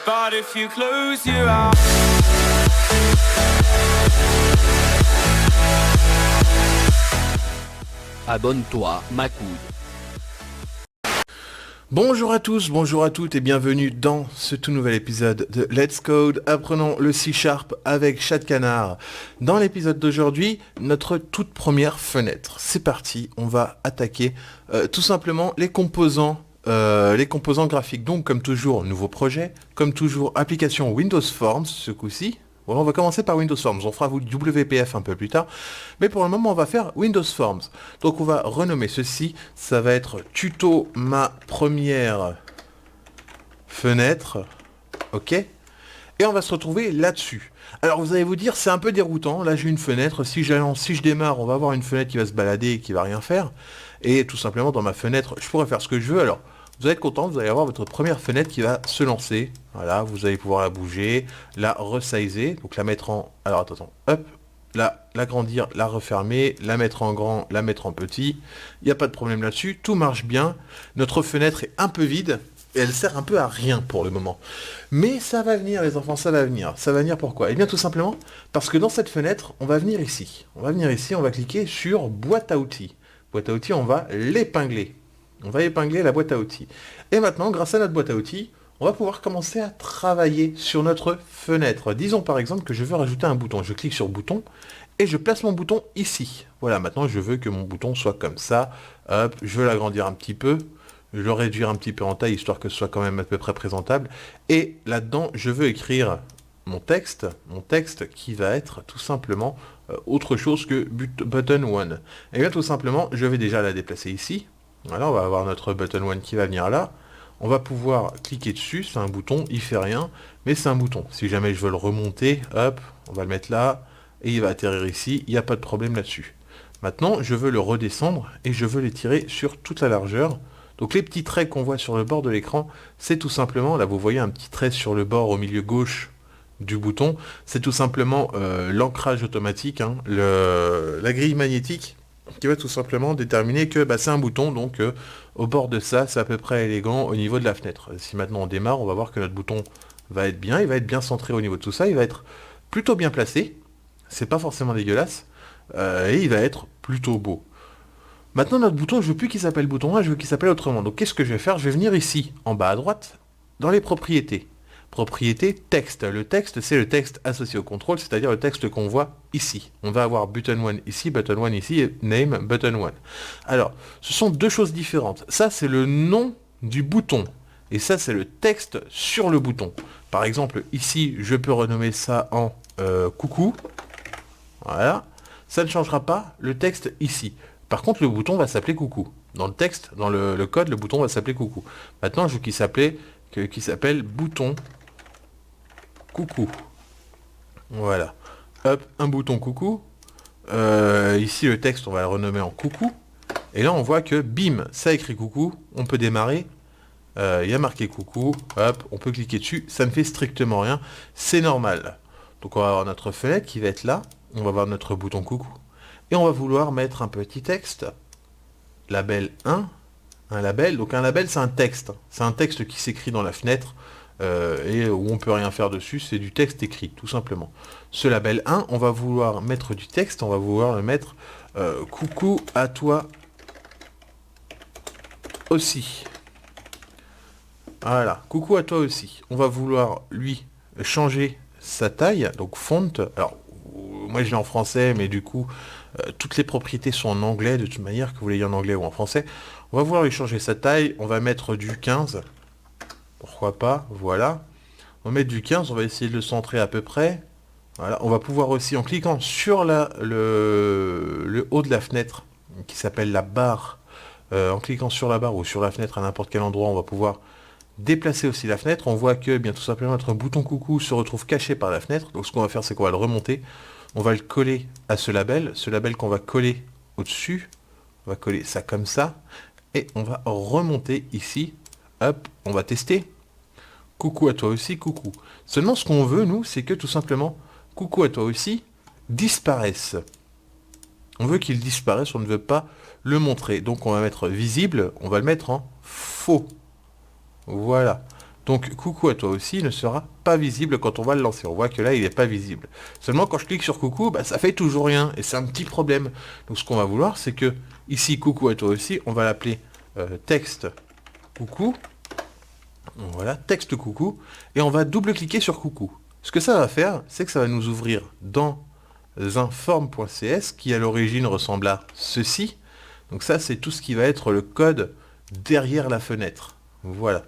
But if you close your eyes. Abonne-toi, ma couille. Bonjour à tous, bonjour à toutes et bienvenue dans ce tout nouvel épisode de Let's Code. Apprenons le C# avec Chat Canard. Dans l'épisode d'aujourd'hui, notre toute première fenêtre. C'est parti, on va attaquer tout simplement les composants graphiques. Donc comme toujours, nouveau projet, comme toujours, application Windows Forms ce coup-ci. Bon, on va commencer par Windows Forms, on fera WPF un peu plus tard, mais pour le moment on va faire Windows Forms. Donc on va renommer ceci, ça va être tuto ma première fenêtre, ok. Et on va se retrouver là-dessus. Alors vous allez vous dire, c'est un peu déroutant, là j'ai une fenêtre, si je démarre, on va avoir une fenêtre qui va se balader et qui va rien faire. Et tout simplement dans ma fenêtre, je pourrais faire ce que je veux, alors vous allez être content, vous allez avoir votre première fenêtre qui va se lancer. Voilà, vous allez pouvoir la bouger, la resizer, donc la mettre en... Alors attends, hop, l'agrandir, la refermer, la mettre en grand, la mettre en petit. Il n'y a pas de problème là-dessus, tout marche bien. Notre fenêtre est un peu vide, et elle sert un peu à rien pour le moment. Mais ça va venir les enfants, ça va venir. Ça va venir pourquoi? Eh bien tout simplement parce que dans cette fenêtre, on va venir ici. On va cliquer sur boîte à outils. Boîte à outils, on va l'épingler. On va épingler la boîte à outils. Et maintenant, grâce à notre boîte à outils, on va pouvoir commencer à travailler sur notre fenêtre. Disons par exemple que je veux rajouter un bouton. Je clique sur bouton et je place mon bouton ici. Voilà, maintenant je veux que mon bouton soit comme ça. Hop, je veux l'agrandir un petit peu. Je veux le réduire un petit peu en taille, histoire que ce soit quand même à peu près présentable. Et là-dedans, je veux écrire mon texte qui va être tout simplement autre chose que button 1. Et bien tout simplement, je vais déjà la déplacer ici. Voilà, on va avoir notre button 1 qui va venir là. On va pouvoir cliquer dessus, c'est un bouton, il fait rien, mais c'est un bouton. Si jamais je veux le remonter, hop, on va le mettre là, et il va atterrir ici, il n'y a pas de problème là-dessus. Maintenant, je veux le redescendre, et je veux l'étirer sur toute la largeur. Donc les petits traits qu'on voit sur le bord de l'écran, c'est tout simplement, là vous voyez un petit trait sur le bord au milieu gauche du bouton, c'est tout simplement l'ancrage automatique, hein, la grille magnétique, qui va tout simplement déterminer que c'est un bouton, donc au bord de ça, c'est à peu près élégant au niveau de la fenêtre. Si maintenant on démarre, on va voir que notre bouton va être bien, il va être bien centré au niveau de tout ça, il va être plutôt bien placé, c'est pas forcément dégueulasse, et il va être plutôt beau. Maintenant notre bouton, je veux plus qu'il s'appelle bouton 1, je veux qu'il s'appelle autrement. Donc qu'est-ce que je vais faire? Je vais venir ici, en bas à droite, dans les propriétés. Propriété texte. Le texte, c'est le texte associé au contrôle, c'est-à-dire le texte qu'on voit ici. On va avoir button 1 ici, et name button 1. Alors, ce sont deux choses différentes. Ça, c'est le nom du bouton. Et ça, c'est le texte sur le bouton. Par exemple, ici, je peux renommer ça en coucou. Voilà. Ça ne changera pas le texte ici. Par contre, le bouton va s'appeler coucou. Dans le texte, dans le code, le bouton va s'appeler coucou. Maintenant, je veux qu'il s'appelle bouton coucou. Voilà. Hop, un bouton coucou. Ici, le texte, on va le renommer en coucou. Et là, on voit que, bim, ça écrit coucou. On peut démarrer. Il y a marqué coucou. Hop, on peut cliquer dessus. Ça ne fait strictement rien. C'est normal. Donc, on va avoir notre fenêtre qui va être là. On va avoir notre bouton coucou. Et on va vouloir mettre un petit texte. Label 1. Un label. Donc, un label, c'est un texte. C'est un texte qui s'écrit dans la fenêtre. Et où on peut rien faire dessus, c'est du texte écrit, tout simplement. Ce label 1, on va vouloir mettre du texte, on va vouloir le mettre coucou à toi aussi. Voilà, coucou à toi aussi. On va vouloir lui changer sa taille, donc font. Alors, moi je l'ai en français, mais du coup, toutes les propriétés sont en anglais, de toute manière, que vous l'ayez en anglais ou en français. On va vouloir lui changer sa taille, on va mettre du 15. Pourquoi pas, voilà. On va mettre du 15, on va essayer de le centrer à peu près. Voilà, on va pouvoir aussi, en cliquant sur le haut de la fenêtre, qui s'appelle la barre, en cliquant sur la barre ou sur la fenêtre à n'importe quel endroit, on va pouvoir déplacer aussi la fenêtre. On voit que, bien tout simplement, notre bouton coucou se retrouve caché par la fenêtre. Donc ce qu'on va faire, c'est qu'on va le remonter. On va le coller à ce label qu'on va coller au-dessus. On va coller ça comme ça. Et on va remonter ici. Hop, on va tester. Coucou à toi aussi, coucou. Seulement ce qu'on veut, nous, c'est que tout simplement, coucou à toi aussi, disparaisse. On veut qu'il disparaisse, on ne veut pas le montrer. Donc on va mettre visible, on va le mettre en faux. Voilà. Donc coucou à toi aussi ne sera pas visible quand on va le lancer. On voit que là il n'est pas visible. Seulement quand je clique sur coucou, bah, ça fait toujours rien et c'est un petit problème. Donc ce qu'on va vouloir c'est que ici coucou à toi aussi, on va l'appeler texte coucou. Voilà, texte coucou et on va double-cliquer sur coucou. Ce que ça va faire, c'est que ça va nous ouvrir dans un form.cs qui à l'origine ressemble à ceci. Donc ça c'est tout ce qui va être le code derrière la fenêtre. Voilà.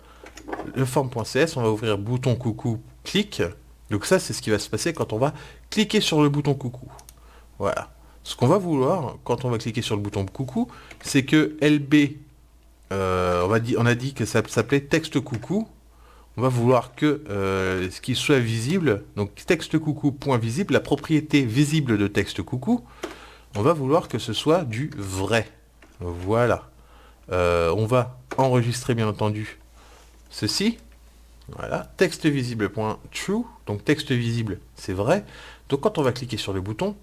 Le form.cs, on va ouvrir bouton coucou, clic. Donc ça, c'est ce qui va se passer quand on va cliquer sur le bouton coucou. Voilà. Ce qu'on va vouloir, quand on va cliquer sur le bouton coucou, c'est que LB, on a dit que ça s'appelait texte coucou. On va vouloir que ce qui soit visible, donc texte coucou point visible, la propriété visible de texte coucou, on va vouloir que ce soit du vrai. Voilà. On va enregistrer bien entendu ceci, voilà, texte visible.true, donc texte visible, c'est vrai. Donc quand on va cliquer sur le bouton,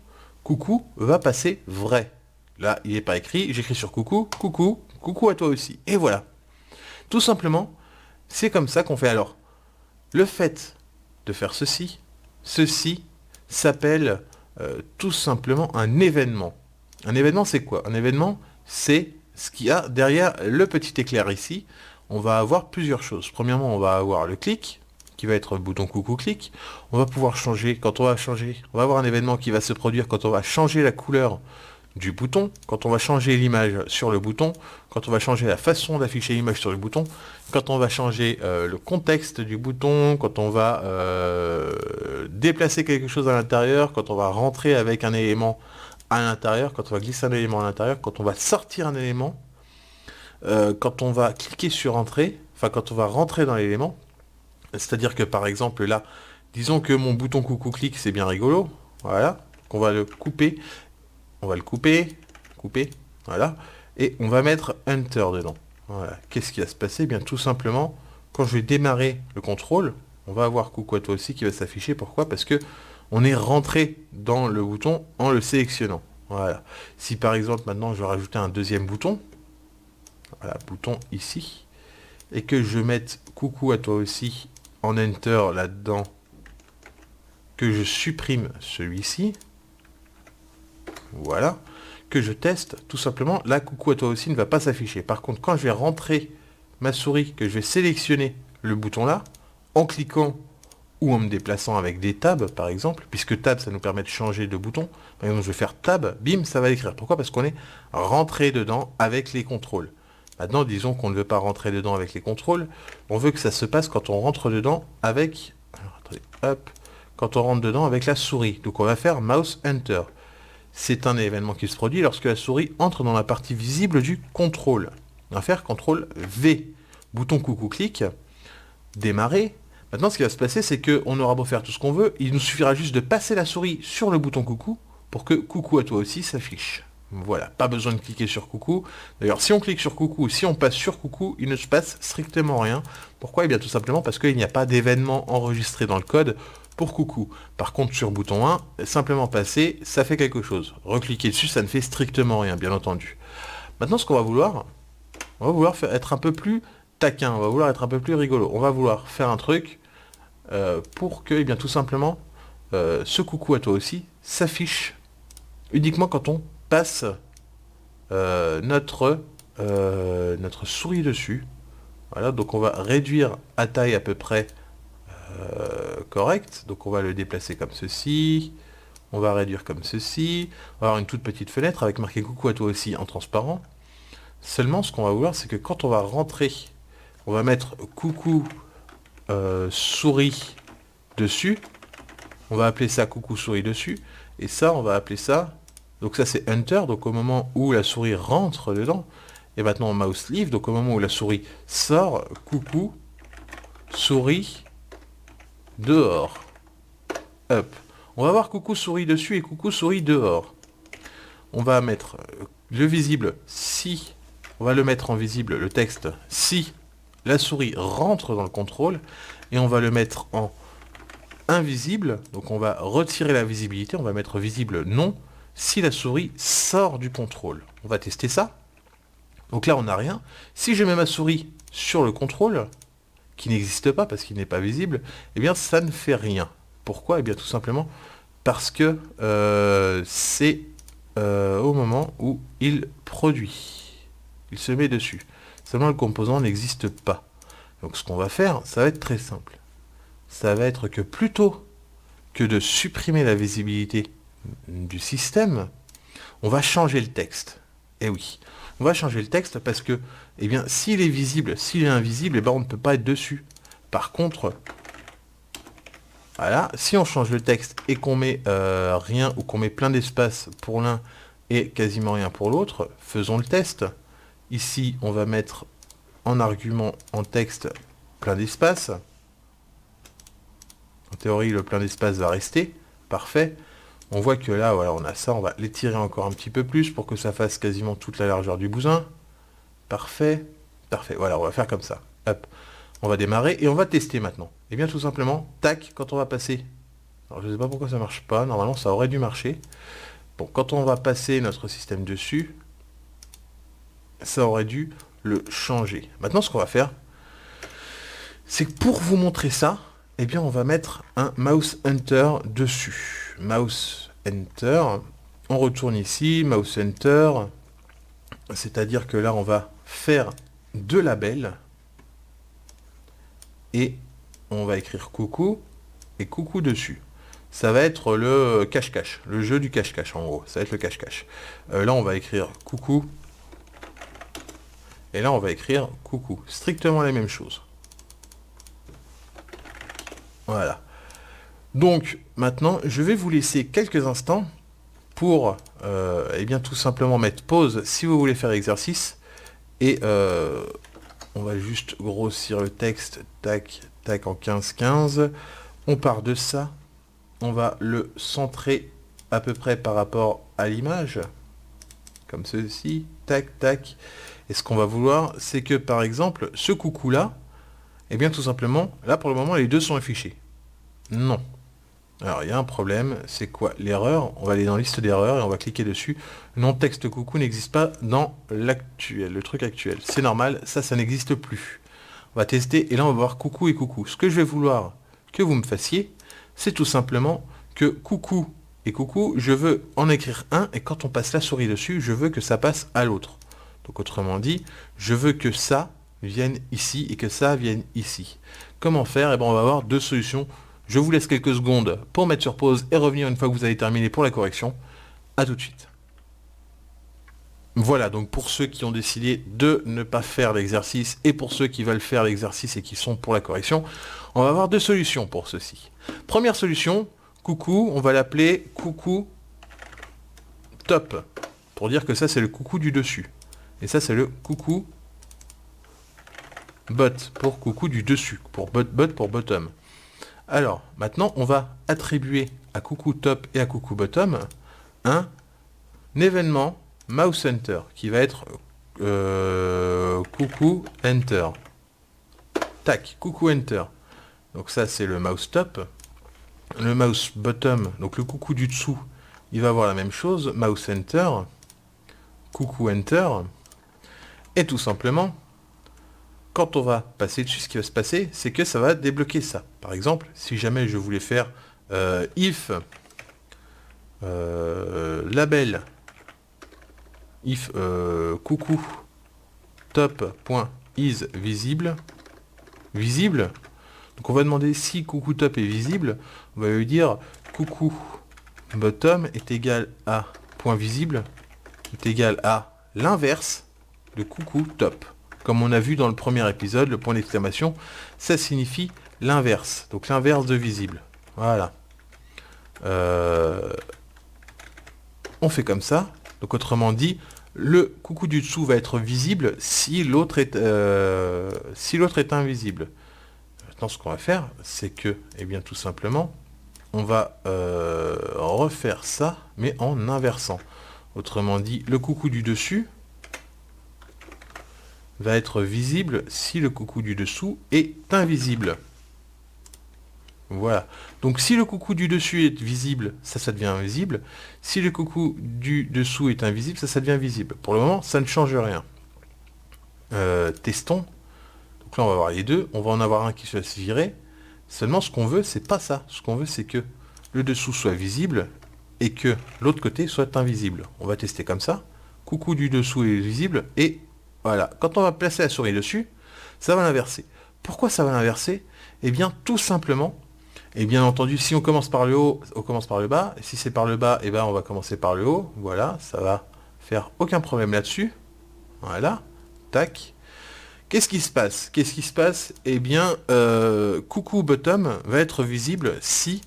coucou va passer vrai. Là, il n'est pas écrit, j'écris sur coucou, coucou, coucou à toi aussi. Et voilà. Tout simplement, c'est comme ça qu'on fait. Alors, le fait de faire ceci s'appelle tout simplement un événement. Un événement, c'est quoi? Un événement, c'est ce qu'il y a derrière le petit éclair ici. On va avoir plusieurs choses. Premièrement, on va avoir le clic, qui va être bouton coucou clic. On va pouvoir changer, on va avoir un événement qui va se produire quand on va changer la couleur du bouton, quand on va changer l'image sur le bouton, quand on va changer la façon d'afficher l'image sur le bouton, quand on va changer le contexte du bouton, quand on va déplacer quelque chose à l'intérieur, quand on va rentrer avec un élément à l'intérieur, quand on va glisser un élément à l'intérieur, quand on va sortir un élément, quand on va cliquer sur entrée, enfin quand on va rentrer dans l'élément, c'est-à-dire que par exemple là, disons que mon bouton coucou clic c'est bien rigolo, voilà, qu'on va le couper, couper, voilà, et on va mettre Enter dedans. Voilà. Qu'est-ce qui va se passer? Eh bien tout simplement, quand je vais démarrer le contrôle, on va avoir coucou à toi aussi qui va s'afficher. Pourquoi? Parce que on est rentré dans le bouton en le sélectionnant. Voilà. Si par exemple maintenant je vais rajouter un deuxième bouton, voilà, bouton ici, et que je mette coucou à toi aussi en Enter là-dedans, que je supprime celui-ci, voilà, que je teste, tout simplement, là, coucou à toi aussi ne va pas s'afficher. Par contre, quand je vais rentrer ma souris, que je vais sélectionner le bouton là, en cliquant ou en me déplaçant avec des tabs, par exemple, puisque tab, ça nous permet de changer de bouton. Par exemple, je vais faire tab, bim, ça va l'écrire. Pourquoi? Parce qu'on est rentré dedans avec les contrôles. Maintenant, disons qu'on ne veut pas rentrer dedans avec les contrôles. On veut que ça se passe quand on rentre dedans avec... Alors, attendez, hop. Quand on rentre dedans avec la souris. Donc on va faire mouse enter. C'est un événement qui se produit lorsque la souris entre dans la partie visible du contrôle. On va faire CTRL V. Bouton coucou clic. Démarrer. Maintenant, ce qui va se passer, c'est qu'on aura beau faire tout ce qu'on veut. Il nous suffira juste de passer la souris sur le bouton coucou pour que coucou à toi aussi s'affiche. Voilà, pas besoin de cliquer sur coucou. D'ailleurs, si on clique sur coucou, si on passe sur coucou, il ne se passe strictement rien. Pourquoi? Eh bien tout simplement parce qu'il n'y a pas d'événement enregistré dans le code pour coucou. Par contre, sur bouton 1, simplement passer, ça fait quelque chose. Recliquer dessus, ça ne fait strictement rien, bien entendu. Maintenant, ce qu'on va vouloir être un peu plus taquin, on va vouloir être un peu plus rigolo. On va vouloir faire un truc pour que, eh bien tout simplement, ce coucou à toi aussi s'affiche uniquement quand on passe notre souris dessus. Voilà, donc on va réduire à taille à peu près correcte. Donc on va le déplacer comme ceci. On va réduire comme ceci. On va avoir une toute petite fenêtre avec marqué coucou à toi aussi en transparent. Seulement, ce qu'on va vouloir, c'est que quand on va rentrer, on va mettre coucou souris dessus. On va appeler ça coucou souris dessus. Et ça, on va appeler ça... Donc ça c'est Enter, donc au moment où la souris rentre dedans. Et maintenant mouse leave, donc au moment où la souris sort, coucou, souris, dehors. Hop. On va voir coucou souris dessus et coucou souris dehors. On va mettre le visible si, on va le mettre en visible, le texte, si la souris rentre dans le contrôle. Et on va le mettre en invisible, donc on va retirer la visibilité, on va mettre visible non, si la souris sort du contrôle. On va tester ça. Donc là, on n'a rien. Si je mets ma souris sur le contrôle, qui n'existe pas parce qu'il n'est pas visible, eh bien ça ne fait rien. Pourquoi? Eh bien tout simplement parce que c'est au moment où il produit. Il se met dessus. Seulement le composant n'existe pas. Donc ce qu'on va faire, ça va être très simple. Ça va être que plutôt que de supprimer la visibilité du système, on va changer le texte. Eh oui, on va changer le texte parce que, eh bien, s'il est visible, s'il est invisible, eh ben, on ne peut pas être dessus. Par contre, voilà, si on change le texte et qu'on met rien ou qu'on met plein d'espace pour l'un et quasiment rien pour l'autre, faisons le test. Ici, on va mettre en argument en texte plein d'espace. En théorie, le plein d'espace va rester. Parfait. On voit que là, voilà, on a ça. On va l'étirer encore un petit peu plus pour que ça fasse quasiment toute la largeur du bousin. Parfait. Parfait. Voilà, on va faire comme ça. Hop. On va démarrer et on va tester maintenant. Et bien tout simplement, tac, quand on va passer. Alors je ne sais pas pourquoi ça marche pas. Normalement, ça aurait dû marcher. Bon, quand on va passer notre système dessus, ça aurait dû le changer. Maintenant, ce qu'on va faire, c'est que pour vous montrer ça, eh bien, on va mettre un mouse enter dessus. Mouse enter. On retourne ici, mouse enter. C'est-à-dire que là, on va faire deux labels. Et on va écrire coucou et coucou dessus. Ça va être le cache-cache, le jeu du cache-cache en gros. Ça va être le cache-cache. Là, on va écrire coucou. Et là, on va écrire coucou. Strictement la même chose. Voilà. Donc, maintenant, je vais vous laisser quelques instants pour, eh bien, tout simplement mettre pause si vous voulez faire l'exercice. Et on va juste grossir le texte, tac, tac, en 15-15. On part de ça. On va le centrer à peu près par rapport à l'image. Comme ceci, tac, tac. Et ce qu'on va vouloir, c'est que, par exemple, ce coucou-là, eh bien, tout simplement, là, pour le moment, les deux sont affichés. Non. Alors, il y a un problème, c'est quoi l'erreur? On va aller dans liste d'erreurs et on va cliquer dessus. Non, texte coucou n'existe pas dans l'actuel, le truc actuel. C'est normal, ça n'existe plus. On va tester et là, on va voir coucou et coucou. Ce que je vais vouloir que vous me fassiez, c'est tout simplement que coucou et coucou, je veux en écrire un et quand on passe la souris dessus, je veux que ça passe à l'autre. Donc, autrement dit, je veux que ça vienne ici et que ça vienne ici. Comment faire? Eh bien, on va avoir deux solutions. Je vous laisse quelques secondes pour mettre sur pause et revenir une fois que vous avez terminé pour la correction. A tout de suite. Voilà, donc pour ceux qui ont décidé de ne pas faire l'exercice et pour ceux qui veulent faire l'exercice et qui sont pour la correction, on va avoir deux solutions pour ceci. Première solution, coucou, on va l'appeler coucou top, pour dire que ça c'est le coucou du dessus. Et ça c'est le coucou bot, pour coucou du dessus, pour bot pour bottom. Alors, maintenant, on va attribuer à coucou top et à coucou bottom un événement mouse enter qui va être coucou enter. Tac, coucou enter. Donc ça, c'est le mouse top. Le mouse bottom, donc le coucou du dessous, il va avoir la même chose. Mouse enter, coucou enter. Et tout simplement, quand on va passer dessus, ce qui va se passer, c'est que ça va débloquer ça. Par exemple, si jamais je voulais faire if label if coucou top.is visible, donc on va demander si coucou top est visible, on va lui dire coucou bottom est égal à point visible est égal à l'inverse de coucou top. Comme on a vu dans le premier épisode, le point d'exclamation, ça signifie l'inverse. Donc l'inverse de visible. Voilà. On fait comme ça. Donc autrement dit, le coucou du dessous va être visible si l'autre est invisible. Maintenant, ce qu'on va faire, c'est que, eh bien, tout simplement, on va refaire ça, mais en inversant. Autrement dit, le coucou du dessus va être visible si le coucou du dessous est invisible. Voilà. Donc si le coucou du dessus est visible, ça devient invisible. Si le coucou du dessous est invisible, ça devient visible. Pour le moment, ça ne change rien. Testons. Donc Donc là, on va avoir les deux. On va en avoir un qui soit viré. Seulement, ce qu'on veut, c'est pas ça. Ce qu'on veut, c'est que le dessous soit visible et que l'autre côté soit invisible. On va tester comme ça. Coucou du dessous est visible. Et voilà. Quand on va placer la souris dessus, ça va l'inverser. Pourquoi ça va l'inverser? Eh bien, tout simplement, et bien entendu, si on commence par le haut, on commence par le bas. Et si c'est par le bas, eh ben, on va commencer par le haut. Voilà, ça va faire aucun problème là-dessus. Voilà. Tac. Qu'est-ce qui se passe? Qu'est-ce qui se passe? Eh bien, coucou bottom va être visible si...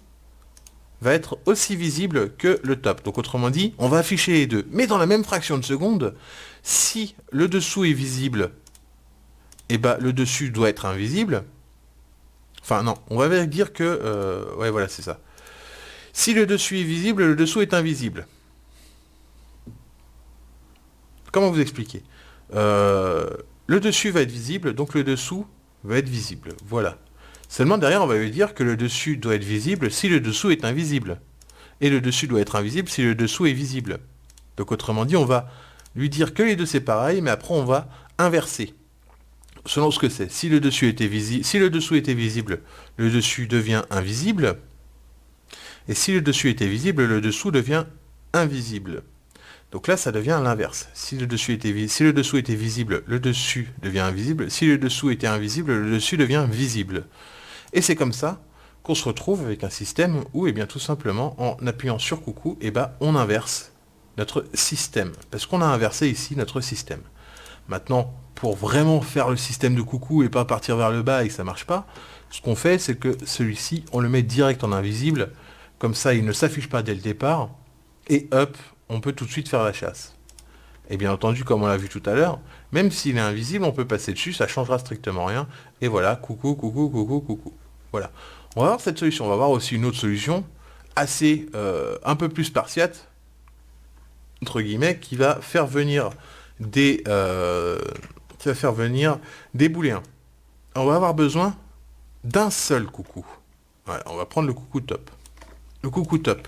va être aussi visible que le top. Donc autrement dit, on va afficher les deux. Mais dans la même fraction de seconde, si le dessous est visible, eh ben, le dessus doit être invisible. Enfin non, on va dire que... ouais voilà, c'est ça. Si le dessus est visible, le dessous est invisible. Comment vous expliquer? Le dessus va être visible, donc le dessous va être visible. Voilà. Seulement derrière, on va lui dire que le dessus doit être visible si le dessous est invisible. Et le dessus doit être invisible si le dessous est visible. Donc autrement dit, on va lui dire que les deux c'est pareil, mais après on va inverser. Selon ce que c'est. Si le dessous était visible, si le dessous était visible, le dessus devient invisible. Et si le dessus était visible, le dessous devient invisible. Donc là, ça devient l'inverse. Si le dessous était visible, le dessus devient invisible. Si le dessous était invisible, le dessus devient visible. Et c'est comme ça qu'on se retrouve avec un système où, eh bien, tout simplement, en appuyant sur coucou, eh ben, on inverse notre système. Parce qu'on a inversé ici notre système. Maintenant, pour vraiment faire le système de coucou et pas partir vers le bas et que ça marche pas, ce qu'on fait, c'est que celui-ci, on le met direct en invisible. Comme ça, il ne s'affiche pas dès le départ. Et hop, on peut tout de suite faire la chasse. Et bien entendu, comme on l'a vu tout à l'heure, même s'il est invisible, on peut passer dessus, ça changera strictement rien. Et voilà, coucou, coucou, coucou, coucou. Voilà. On va voir cette solution. On va voir aussi une autre solution, assez, un peu plus spartiate, entre guillemets, qui va faire venir des booléens. On va avoir besoin d'un seul coucou. Voilà, on va prendre le coucou top. Le coucou top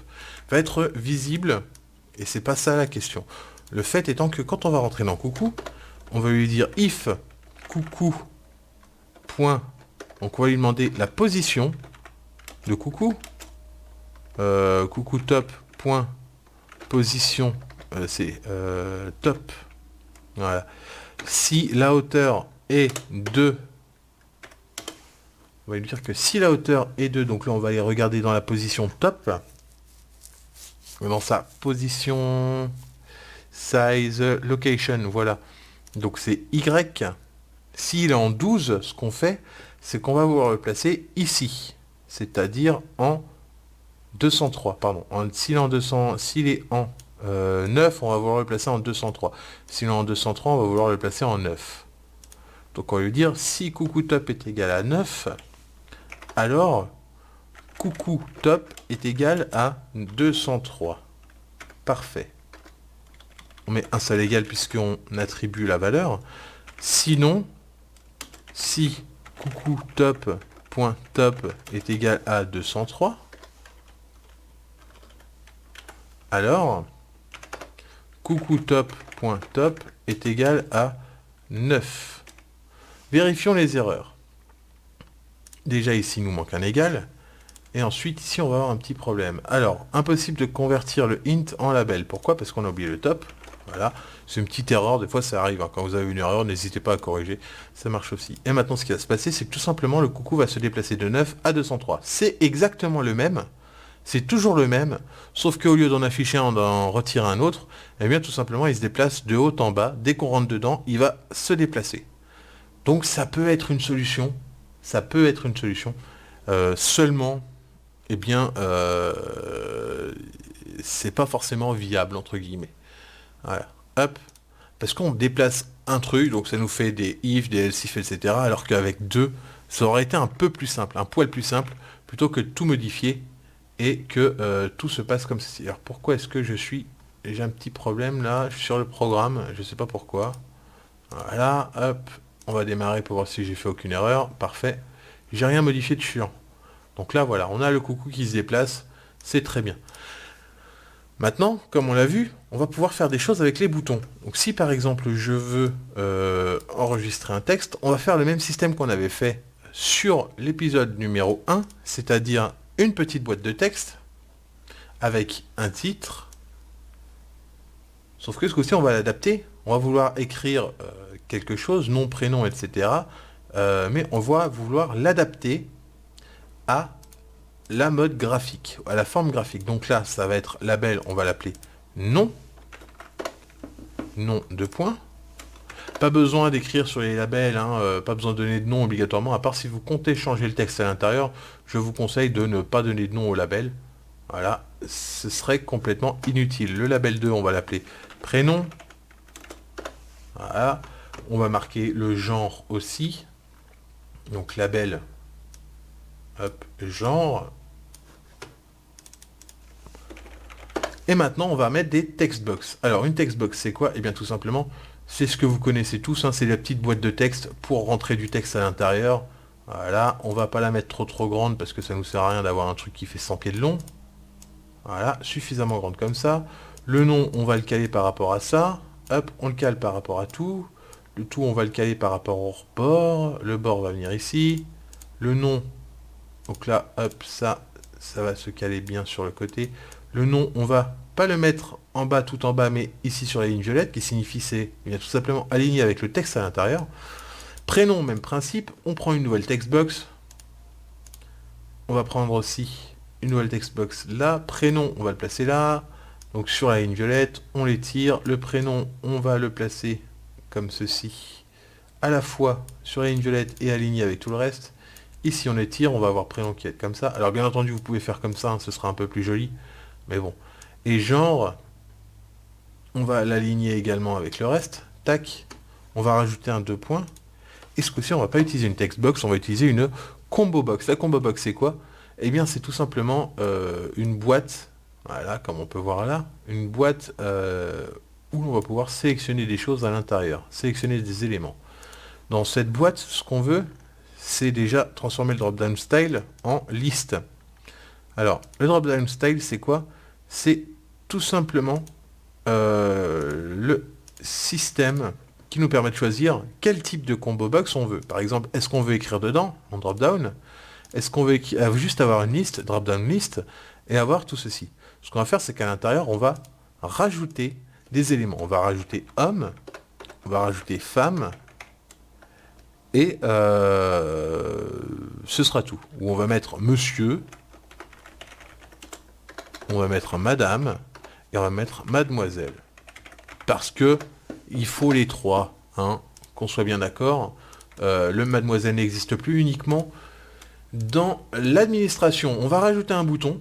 va être visible, et c'est pas ça la question. Le fait étant que quand on va rentrer dans coucou, on va lui dire if coucou point, donc on va lui demander la position de coucou, coucou top point position, c'est top. Voilà. Si la hauteur est de... On va lui dire que si la hauteur est de... Donc là, on va aller regarder dans la position top. Dans sa position... Size, location, voilà. Donc c'est Y. S'il est en 12, ce qu'on fait, c'est qu'on va vouloir le placer ici. C'est-à-dire en 203, pardon. S'il est en 9, on va vouloir le placer en 203. S'il est en 203, on va vouloir le placer en 9. Donc on va lui dire, si coucou top est égal à 9, alors coucou top est égal à 203. Parfait. On met un seul égal puisqu'on attribue la valeur. Sinon, si coucou top.top est égal à 203, alors coucou top.top est égal à 9. Vérifions les erreurs. Déjà ici, il nous manque un égal. Et ensuite, ici, on va avoir un petit problème. Alors, impossible de convertir le int en label. Pourquoi? Parce qu'on a oublié le top. Voilà, c'est une petite erreur, des fois ça arrive, hein. Quand vous avez une erreur, n'hésitez pas à corriger, ça marche aussi. Et maintenant ce qui va se passer, c'est que tout simplement le coucou va se déplacer de 9 à 203. C'est exactement le même, c'est toujours le même, sauf qu'au lieu d'en afficher un, on d'en retirer un autre, eh bien tout simplement il se déplace de haut en bas, dès qu'on rentre dedans, il va se déplacer. Donc ça peut être une solution, seulement, eh bien, c'est pas forcément viable, entre guillemets. Voilà, hop, parce qu'on déplace un truc, donc ça nous fait des if, des else if, etc. Alors qu'avec deux, ça aurait été un peu plus simple, un poil plus simple, plutôt que de tout modifier et que tout se passe comme ceci. Alors pourquoi est-ce que j'ai un petit problème là, je suis sur le programme, je sais pas pourquoi. Voilà, hop, on va démarrer pour voir si j'ai fait aucune erreur, parfait. J'ai rien modifié de chiant. Donc là voilà, on a le coucou qui se déplace, c'est très bien. Maintenant, comme on l'a vu, on va pouvoir faire des choses avec les boutons. Donc si par exemple je veux enregistrer un texte, on va faire le même système qu'on avait fait sur l'épisode numéro 1, c'est-à-dire une petite boîte de texte avec un titre. Sauf que ce coup-ci, on va l'adapter. On va vouloir écrire quelque chose, nom, prénom, etc. Mais on va vouloir l'adapter à la mode graphique, à la forme graphique. Donc là, ça va être label, on va l'appeler nom. Nom de points. Pas besoin d'écrire sur les labels, hein, pas besoin de donner de nom obligatoirement, à part si vous comptez changer le texte à l'intérieur, je vous conseille de ne pas donner de nom au label. Voilà, ce serait complètement inutile. Le label 2, on va l'appeler prénom. Voilà, on va marquer le genre aussi. Donc label, hop, genre. Et maintenant, on va mettre des textbox. Alors, une textbox, c'est quoi? Eh bien, tout simplement, c'est ce que vous connaissez tous, hein, c'est la petite boîte de texte pour rentrer du texte à l'intérieur. Voilà, on va pas la mettre trop grande parce que ça nous sert à rien d'avoir un truc qui fait 100 pieds de long. Voilà, suffisamment grande comme ça. Le nom, on va le caler par rapport à ça. Hop, on le cale par rapport à tout. Le tout, on va le caler par rapport au bord. Le bord va venir ici. Le nom, donc là, hop, ça va se caler bien sur le côté. Le nom, on va pas le mettre en bas, tout en bas, mais ici sur la ligne violette, qui signifie c'est tout simplement aligné avec le texte à l'intérieur. Prénom, même principe, on prend une nouvelle textbox. On va prendre aussi une nouvelle textbox là. Prénom, on va le placer là. Donc sur la ligne violette, on l'étire. Le prénom, on va le placer comme ceci, à la fois sur la ligne violette et aligné avec tout le reste. Ici, on étire, on va avoir prénom qui est comme ça. Alors bien entendu, vous pouvez faire comme ça, hein, ce sera un peu plus joli. Mais bon. Et genre, on va l'aligner également avec le reste. Tac. On va rajouter un 2 points. Et ce coup-ci, on va pas utiliser une textbox, on va utiliser une combo box. La combo box, c'est quoi? Eh bien, c'est tout simplement une boîte, voilà, comme on peut voir là, une boîte où on va pouvoir sélectionner des choses à l'intérieur, sélectionner des éléments. Dans cette boîte, ce qu'on veut, c'est déjà transformer le drop-down style en liste. Alors, le drop-down style, c'est quoi? C'est tout simplement le système qui nous permet de choisir quel type de combo box on veut. Par exemple, est-ce qu'on veut écrire dedans, en drop-down? Est-ce qu'on veut juste avoir une liste, drop-down list, et avoir tout ceci? Ce qu'on va faire, c'est qu'à l'intérieur, on va rajouter des éléments. On va rajouter homme, on va rajouter femme, et ce sera tout. Où on va mettre monsieur, on va mettre madame, et on va mettre mademoiselle. Parce que il faut les trois, hein, qu'on soit bien d'accord. Le mademoiselle n'existe plus, uniquement dans l'administration. On va rajouter un bouton.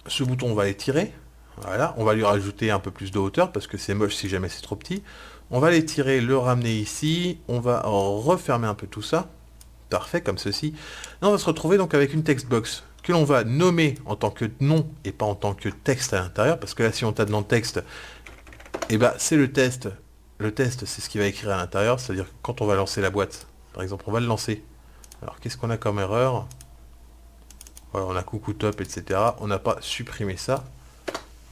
Ce bouton, on va l'étirer. Voilà, on va lui rajouter un peu plus de hauteur parce que c'est moche si jamais c'est trop petit. On va l'étirer, le ramener ici. On va refermer un peu tout ça. Parfait, comme ceci. Là, on va se retrouver donc avec une textbox que l'on va nommer en tant que nom et pas en tant que texte à l'intérieur. Parce que là, si on tape dans le texte, et ben c'est le test. Le test, c'est ce qui va écrire à l'intérieur. C'est-à-dire que quand on va lancer la boîte, par exemple, on va le lancer. Alors, qu'est-ce qu'on a comme erreur? Voilà, on a coucou top, etc. On n'a pas supprimé ça.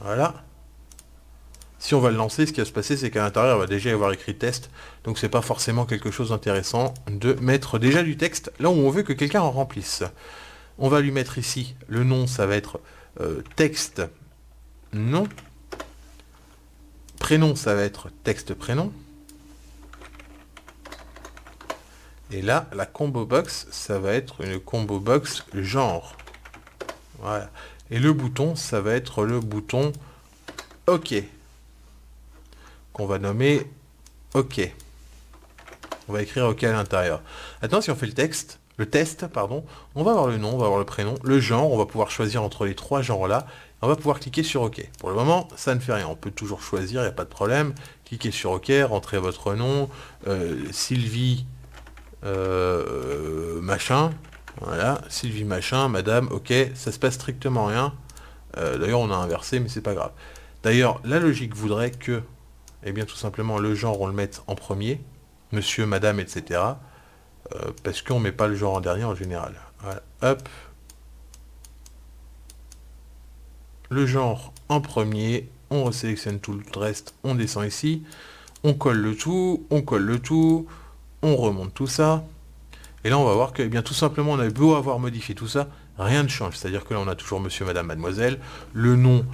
Voilà. Si on va le lancer, ce qui va se passer, c'est qu'à l'intérieur, il va déjà y avoir écrit test. Donc, c'est pas forcément quelque chose d'intéressant de mettre déjà du texte là où on veut que quelqu'un en remplisse. On va lui mettre ici, le nom, ça va être texte nom. Prénom, ça va être texte prénom. Et là, la combo box, ça va être une combo box genre. Voilà. Et le bouton, ça va être le bouton OK. Qu'on va nommer OK. On va écrire OK à l'intérieur. Maintenant, si on fait le test, pardon, on va avoir le nom, on va avoir le prénom, le genre, on va pouvoir choisir entre les trois genres-là. On va pouvoir cliquer sur OK. Pour le moment, ça ne fait rien. On peut toujours choisir, il n'y a pas de problème. Cliquez sur OK, rentrez votre nom, Sylvie machin, voilà, Sylvie machin, madame, OK, ça se passe strictement rien. D'ailleurs, on a inversé, mais c'est pas grave. D'ailleurs, la logique voudrait que, eh bien, tout simplement, le genre, on le mette en premier, monsieur, madame, etc. Parce qu'on met pas le genre en dernier en général. Voilà, hop. le genre en premier, on resélectionne tout le reste, on descend ici, on colle le tout, on remonte tout ça, et là on va voir que, eh bien, tout simplement, on a beau avoir modifié tout ça, rien ne change. C'est-à-dire que là on a toujours monsieur, madame, mademoiselle, le nom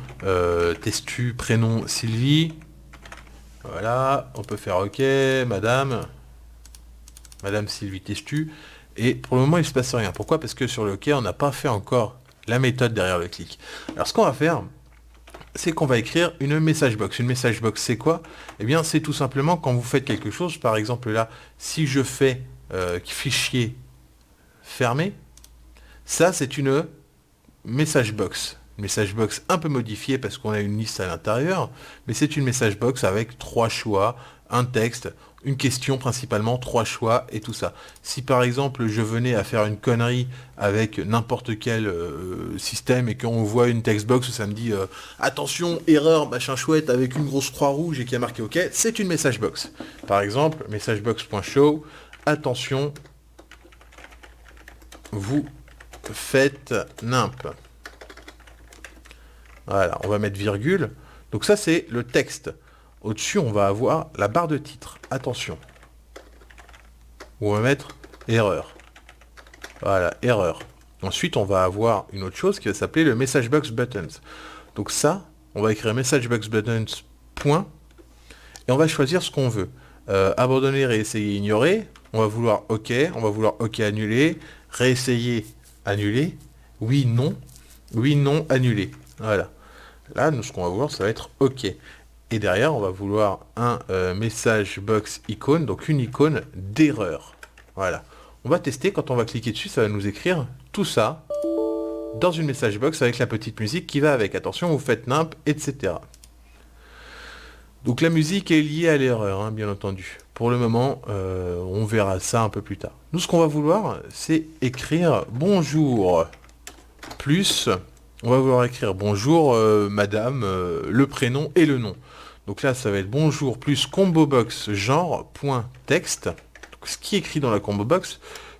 Testu, prénom Sylvie, voilà, on peut faire OK, madame Sylvie Testu, et pour le moment il ne se passe rien. Pourquoi? Parce que sur le OK, on n'a pas fait encore la méthode derrière le clic. Alors ce qu'on va faire, c'est qu'on va écrire une message box. Une message box, c'est quoi? Eh bien, c'est tout simplement quand vous faites quelque chose, par exemple là, si je fais fichier fermé, ça c'est une message box. Une message box un peu modifiée parce qu'on a une liste à l'intérieur, mais c'est une message box avec 3 choix, un texte, une question principalement, 3 choix et tout ça. Si par exemple je venais à faire une connerie avec n'importe quel système et qu'on voit une textbox où ça me dit attention, erreur, machin chouette avec une grosse croix rouge et qui a marqué OK, c'est une message box. Par exemple, messagebox.show, attention, vous faites nimp. Voilà, on va mettre virgule. Donc ça, c'est le texte. Au-dessus, on va avoir la barre de titre. Attention. On va mettre erreur. Voilà, erreur. Ensuite, on va avoir une autre chose qui va s'appeler le message box buttons. Donc ça, on va écrire message box buttons, point, et on va choisir ce qu'on veut. Abandonner, réessayer, ignorer. On va vouloir OK. On va vouloir OK, annuler. Réessayer, annuler. Oui, non, annuler. Voilà. Là, nous, ce qu'on va voir, ça va être OK. Et derrière, on va vouloir un message box icône, donc une icône d'erreur. Voilà. On va tester, quand on va cliquer dessus, ça va nous écrire tout ça dans une message box avec la petite musique qui va avec. Attention, vous faites nimp, etc. Donc la musique est liée à l'erreur, hein, bien entendu. Pour le moment, on verra ça un peu plus tard. Nous, ce qu'on va vouloir, c'est écrire bonjour plus... On va vouloir écrire bonjour madame, le prénom et le nom. Donc là, ça va être bonjour plus combo box genre point texte. Donc, ce qui est écrit dans la combo box,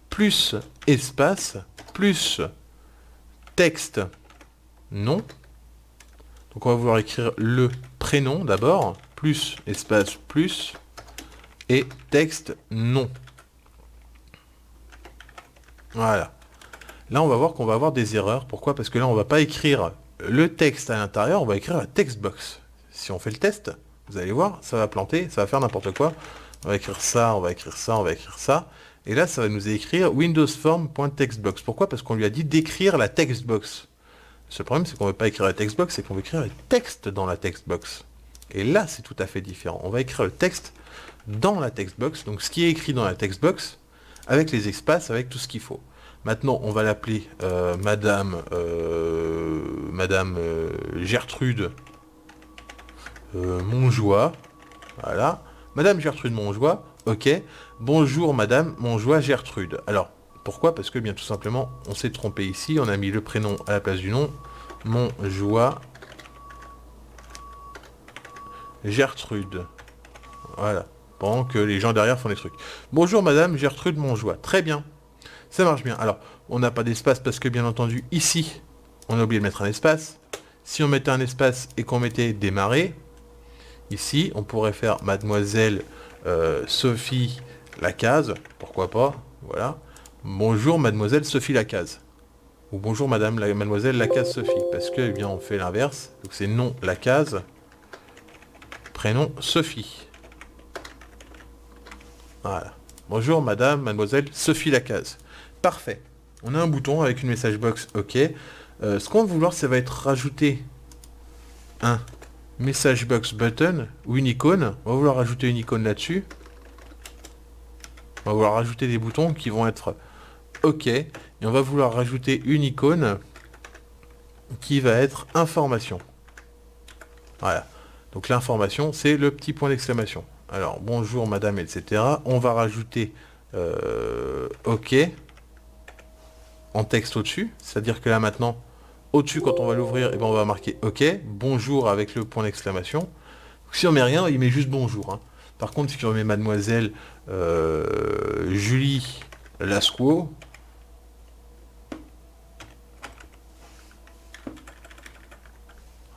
plus espace, plus texte nom. Donc on va vouloir écrire le prénom d'abord, plus espace plus, et texte nom. Voilà. Là, on va voir qu'on va avoir des erreurs. Pourquoi? Parce que là, on va pas écrire le texte à l'intérieur, on va écrire la textbox. Si on fait le test, vous allez voir, ça va planter, ça va faire n'importe quoi. On va écrire ça, on va écrire ça, on va écrire ça. Et là, ça va nous écrire windowsform.textbox. Pourquoi? Parce qu'on lui a dit d'écrire la textbox. Le seul problème, c'est qu'on ne veut pas écrire la textbox, c'est qu'on veut écrire le texte dans la textbox. Et là, c'est tout à fait différent. On va écrire le texte dans la textbox, donc ce qui est écrit dans la textbox, avec les espaces, avec tout ce qu'il faut. Maintenant, on va l'appeler Madame Gertrude Monjoie. Voilà. Madame Gertrude Monjoie, OK. Bonjour Madame Monjoie Gertrude. Alors, pourquoi? Parce que bien tout simplement, on s'est trompé ici. On a mis le prénom à la place du nom. Monjoie Gertrude. Voilà. Pendant que les gens derrière font des trucs. Bonjour Madame Gertrude Monjoie. Très bien. Ça marche bien. Alors, on n'a pas d'espace parce que, bien entendu, ici, on a oublié de mettre un espace. Si on mettait un espace et qu'on mettait démarrer, ici, on pourrait faire Mademoiselle Sophie Lacaze. Pourquoi pas? Voilà. Bonjour Mademoiselle Sophie Lacaze. Ou bonjour Mademoiselle Lacaze Sophie. Parce que, eh bien, on fait l'inverse. Donc, c'est nom Lacaze, prénom Sophie. Voilà. Bonjour Mademoiselle Sophie Lacaze. Parfait. On a un bouton avec une message box OK. Ce qu'on va vouloir, ça va être rajouter un message box button ou une icône. On va vouloir rajouter une icône là-dessus. On va vouloir rajouter des boutons qui vont être OK. Et on va vouloir rajouter une icône qui va être information. Voilà. Donc l'information, c'est le petit point d'exclamation. Alors, bonjour madame, etc. On va rajouter OK en texte au-dessus. C'est-à-dire que là maintenant, au-dessus, quand on va l'ouvrir, eh ben, on va marquer OK, bonjour avec le point d'exclamation. Si on met rien, il met juste bonjour. Hein. Par contre, si on met mademoiselle Julie Lascaux,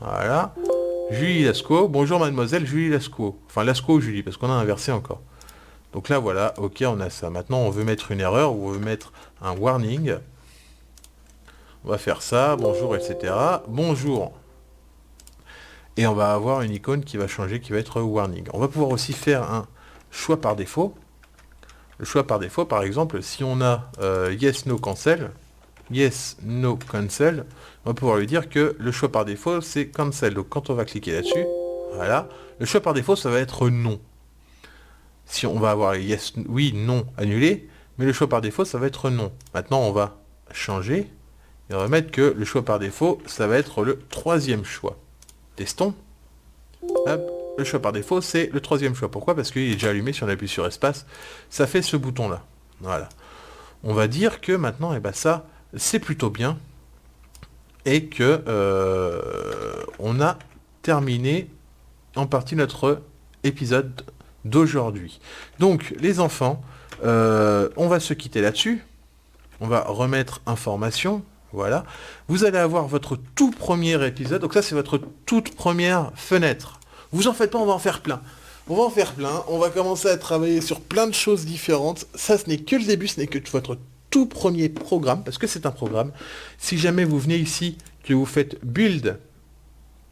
Voilà. Julie Lascaux. Bonjour mademoiselle Julie Lascaux. Enfin Lascaux ou Julie, parce qu'on a inversé encore. Donc là voilà, ok, on a ça. Maintenant on veut mettre une erreur ou on veut mettre un warning. On va faire ça, bonjour, etc. Bonjour. Et on va avoir une icône qui va changer, qui va être warning. On va pouvoir aussi faire un choix par défaut. Le choix par défaut, par exemple, si on a yes, no, cancel, yes, no, cancel, on va pouvoir lui dire que le choix par défaut, c'est cancel. Donc quand on va cliquer là-dessus, voilà, le choix par défaut, ça va être non. Si on va avoir yes, oui, non, annulé, mais le choix par défaut, ça va être non. Maintenant, on va changer, et on va mettre que le choix par défaut, ça va être le troisième choix. Testons. Hop. Le choix par défaut, c'est le troisième choix. Pourquoi? Parce qu'il est déjà allumé, si on appuie sur espace, ça fait ce bouton-là. Voilà. On va dire que maintenant, eh ben ça, c'est plutôt bien. Et que on a terminé en partie notre épisode d'aujourd'hui. Donc, les enfants, on va se quitter là-dessus. On va remettre information. Voilà. Vous allez avoir votre tout premier épisode. Donc ça, c'est votre toute première fenêtre. Vous en faites pas, on va en faire plein. On va en faire plein. On va commencer à travailler sur plein de choses différentes. Ça, ce n'est que le début, ce n'est que votre tout premier programme, parce que c'est un programme. Si jamais vous venez ici, que vous faites build,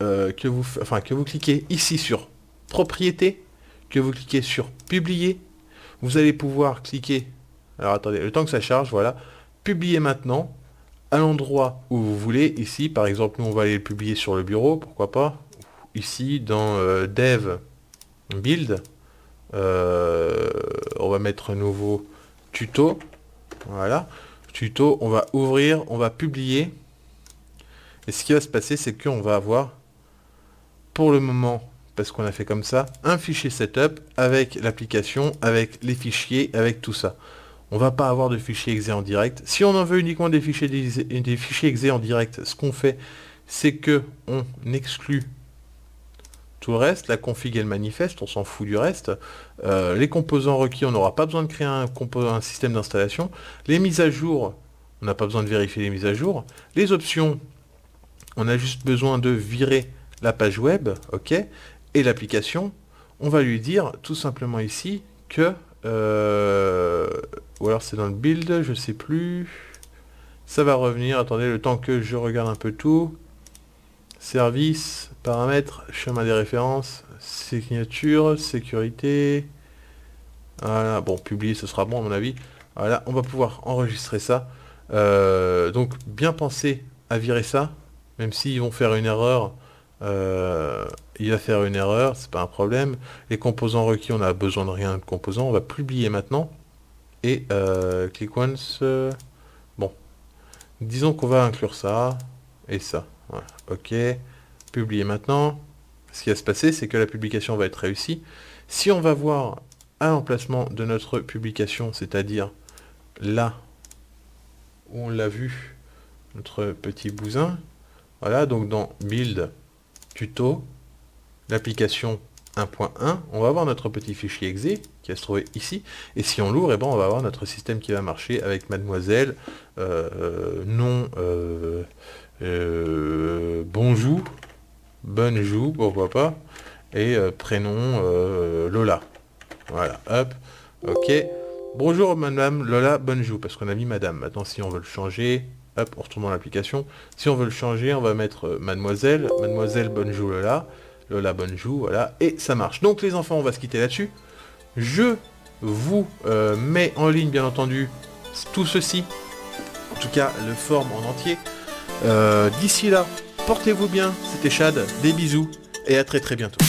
que vous cliquez ici sur propriété, que vous cliquez sur publier, vous allez pouvoir cliquer, alors attendez, le temps que ça charge, voilà, publier maintenant, à l'endroit où vous voulez, ici, par exemple, nous on va aller le publier sur le bureau, pourquoi pas, ici, dans Dev, Build, on va mettre un nouveau tuto, voilà, tuto, on va ouvrir, on va publier, et ce qui va se passer, c'est qu'on va avoir, pour le moment, parce qu'on a fait comme ça, un fichier setup avec l'application, avec les fichiers, avec tout ça. On va pas avoir de fichiers exe en direct. Si on en veut uniquement des fichiers exe en direct, ce qu'on fait, c'est que on exclut tout le reste. La config et le manifeste, on s'en fout du reste. Les composants requis, on n'aura pas besoin de créer un système d'installation. Les mises à jour, on n'a pas besoin de vérifier les mises à jour. Les options, on a juste besoin de virer la page web, ok. Et l'application, on va lui dire tout simplement ici que... ou alors c'est dans le build, je sais plus. Ça va revenir, attendez, le temps que je regarde un peu tout. Service, paramètres, chemin des références, signature, sécurité. Voilà, bon, publier, ce sera bon à mon avis. Voilà, on va pouvoir enregistrer ça. Donc, bien penser à virer ça, même s'ils vont faire une erreur. Il va faire une erreur, c'est pas un problème. Les composants requis, on a besoin de rien de composants. On va publier maintenant. Et click once. Bon. Disons qu'on va inclure ça. Et ça. Voilà. Ok. Publier maintenant. Ce qui va se passer, c'est que la publication va être réussie. Si on va voir à l'emplacement de notre publication, c'est-à-dire là où on l'a vu, notre petit bousin. Voilà, donc dans Build, Tuto, l'application 1.1, on va avoir notre petit fichier exe qui va se trouver ici, et si on l'ouvre, eh ben, on va avoir notre système qui va marcher avec mademoiselle, nom, bonjour, bonjour, pourquoi pas, et prénom Lola. Voilà, hop, ok. Bonjour madame Lola, bonjour, parce qu'on a mis madame. Maintenant, si on veut le changer, hop, on retourne dans l'application. Si on veut le changer, on va mettre mademoiselle, mademoiselle bonjour Lola, Lola bonjour, voilà, et ça marche. Donc les enfants, on va se quitter là-dessus. Je vous mets en ligne, bien entendu, tout ceci, en tout cas le form en entier. D'ici là, portez-vous bien, c'était Chad, des bisous, et à très très bientôt.